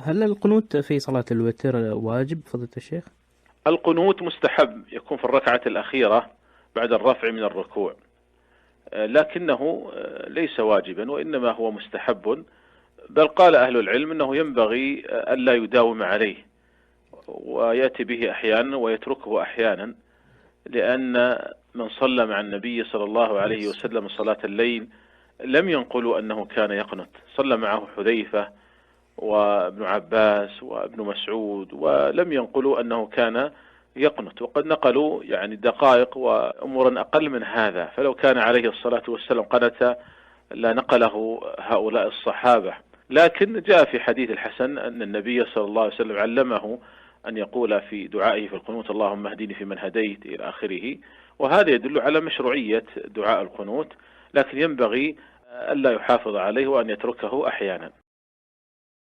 هل القنوت في صلاة الوتر واجب فضيلة الشيخ؟ القنوت مستحب، يكون في الركعة الأخيرة بعد الرفع من الركوع، لكنه ليس واجبا وإنما هو مستحب. بل قال أهل العلم أنه ينبغي ألا يداوم عليه، ويأتي به أحيانا ويتركه أحيانا، لأن من صلى مع النبي صلى الله عليه وسلم صلاة الليل لم ينقلوا أنه كان يقنت. صلى معه حذيفة وابن عباس وابن مسعود، ولم ينقلوا أنه كان يقنت، وقد نقلوا يعني دقائق وأمورا أقل من هذا. فلو كان عليه الصلاة والسلام قنت لا نقله هؤلاء الصحابة. لكن جاء في حديث الحسن أن النبي صلى الله عليه وسلم علمه أن يقول في دعائه في القنوت اللهم اهدني فيمن هديت إلى آخره، وهذا يدل على مشروعية دعاء القنوت، لكن ينبغي ألا يحافظ عليه وأن يتركه أحيانا.